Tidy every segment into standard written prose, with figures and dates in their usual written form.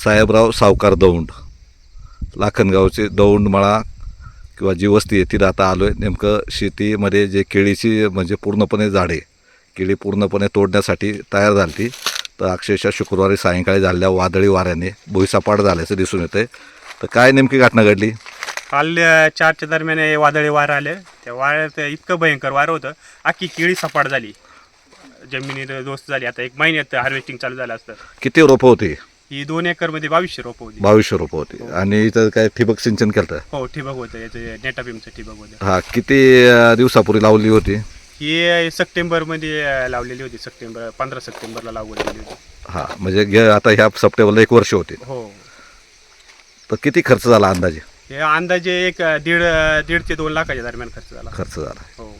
साहेबराव सावकार दौंड, लाखनगावचे दौंडमळा किंवा जी वस्ती आहे तिथं आता आलो आहे. नेमकं शेतीमध्ये जे केळीची म्हणजे पूर्णपणे झाडे, केळी पूर्णपणे तोडण्यासाठी तयार झाली ती, तर अक्षरशः शुक्रवारी सायंकाळी झालेल्या वादळी वाऱ्याने भुईसपाट झाल्याचं दिसून येतं आहे. तर काय नेमकी घटना घडली? काल 4च्या दरम्यान हे वादळी वारं आले. त्या वाऱ्यात इतकं भयंकर वारं होतं, अख्खी केळी सपाट झाली, जमिनीत दोस्त झाली. आता 1 महिन्यात हार्वेस्टिंग चालू झालं असतं. किती रोपं होती? ही 2 एकरमध्ये 2200 रोपं होती. 2200 रोपं होती. आणि इथं काय ठिबक सिंचन केलं? हो, ठिबक होतं, याचं नेटाबीमचं ठिबक होतं. हां, किती दिवसापूर्वी लावली होती? ही सप्टेंबरमध्ये लावलेली होती. 15 सप्टेंबरला लागवड केली होती. हां, म्हणजे आता ह्या सप्टेंबरला 1 वर्ष होते. हो, तर किती खर्च झाला अंदाजे? हे अंदाजे 1.5 ते 2 लाखाच्या दरम्यान खर्च झाला. हो,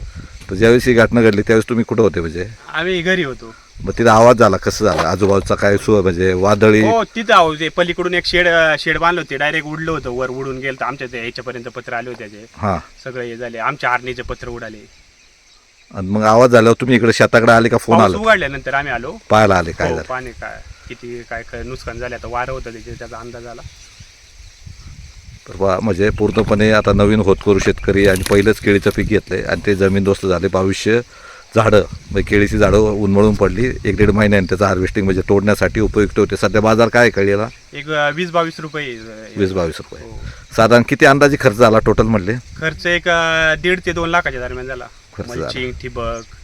तर ज्यावेळेस ही घटना घडली त्यावेळेस तुम्ही कुठं होते? म्हणजे आम्ही घरी होतो. मग तिथं आवाज झाला, कसं झाला? आजूबाजूचा काय म्हणजे वादळी? हो, तिथं आहो, ते पलीकडून एक शेड बांधलं होते, डायरेक्ट उडलं होतं, वर उडून गेलं. तर आमच्या ह्याच्यापर्यंत पत्र आले होते त्याचे. हां, सगळे हे झाले, आमच्या आर्नीचे पत्र उडाले. आणि मग आवाज झाल्यावर तुम्ही इकडे शेताकडे आले का फोन पाऊस आला? उघडल्यानंतर आम्ही आलो. पाहायला आले काय हो, झालं? पाणी काय किती काय नुकसान झालं, आता वारं होतं त्याचा अंदाज आला. तर म्हणजे पूर्णपणे आता नवीन होतकरू शेतकरी आणि पहिलंच केळीचं पीक घेतलंय आणि ते जमीनदोस्त झाले. 2200 झाडं म्हणजे केळीची झाडं उन्मळून पडली. 1-1.5 महिन्याने त्याचं हार्वेस्टिंग म्हणजे तोडण्यासाठी उपयुक्त होते. सध्या बाजार काय कळलेला? एक 20-22 रुपये. 20-22 रुपये. हो. साधारण किती अंदाजे खर्च झाला टोटल म्हटले? खर्च एक 1.5 ते 2 लाखाच्या दरम्यान झाला. खर्च झाला. मल्चिंग, ठिबक,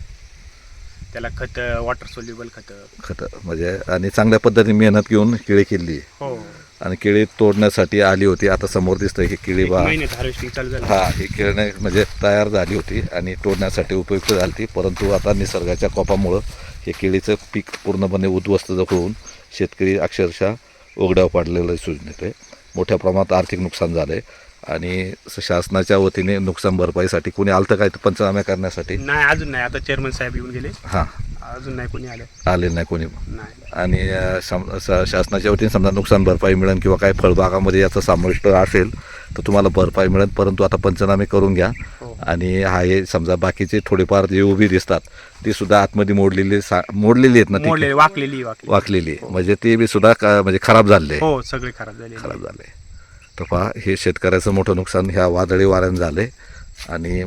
त्याला खत, वॉटर सोल्युबल खत. म्हणजे आणि चांगल्या पद्धतीने मेहनत घेऊन केळी केली हो, आणि केळी तोडण्यासाठी आली होती. आता समोर दिसतंय ही केळी 1 महिन्यात हार्वेस्टिंग चालू झालं. हा, ही केळी म्हणजे तयार झाली होती आणि तोडण्यासाठी उपयुक्त झाली ती. परंतु आता निसर्गाच्या कोपामुळं हे केळीचं पीक पूर्णपणे उद्ध्वस्त होऊन शेतकरी अक्षरशः उघड्यावर पडलेलं दिसून येते. मोठ्या प्रमाणात आर्थिक नुकसान झालं आहे आणि शासनाच्या वतीने नुकसान भरपाईसाठी कोणी आलं तर काय पंचनामे करण्यासाठी? नाही, अजून नाही. आता चेअरमन साहेब येऊन गेले, हां, अजून नाही कोणी आलं. आले नाही कोणी. नाही. आणि शासनाच्या वतीने समजा नुकसान भरपाई मिळेल किंवा काही फळबागामध्ये याचं समाविष्ट असेल तर तुम्हाला भरपाई मिळेल. परंतु आता पंचनामे करून घ्या. हो. आणि हे समजा बाकीचे थोडेफार जे उभी दिसतात ती सुद्धा आतमध्ये मोडलेली आहेत ना, ती वाकलेली म्हणजे ते बी सुद्धा म्हणजे खराब झाले. हो, सगळे खराब झाले. तर पहा, हे शेतकऱ्याचं मोठं नुकसान ह्या वादळी वाऱ्यानं झाले आणि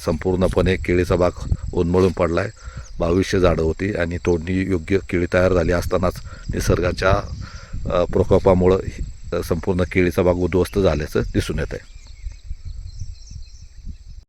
संपूर्णपणे केळीचा बाग उन्मळून पडला आहे. 2200 झाडं होती आणि तोडणी योग्य केळी तयार झाली असतानाच निसर्गाच्या प्रकोपामुळं संपूर्ण केळीचा बाग उद्ध्वस्त झाल्याचं दिसून येत आहे.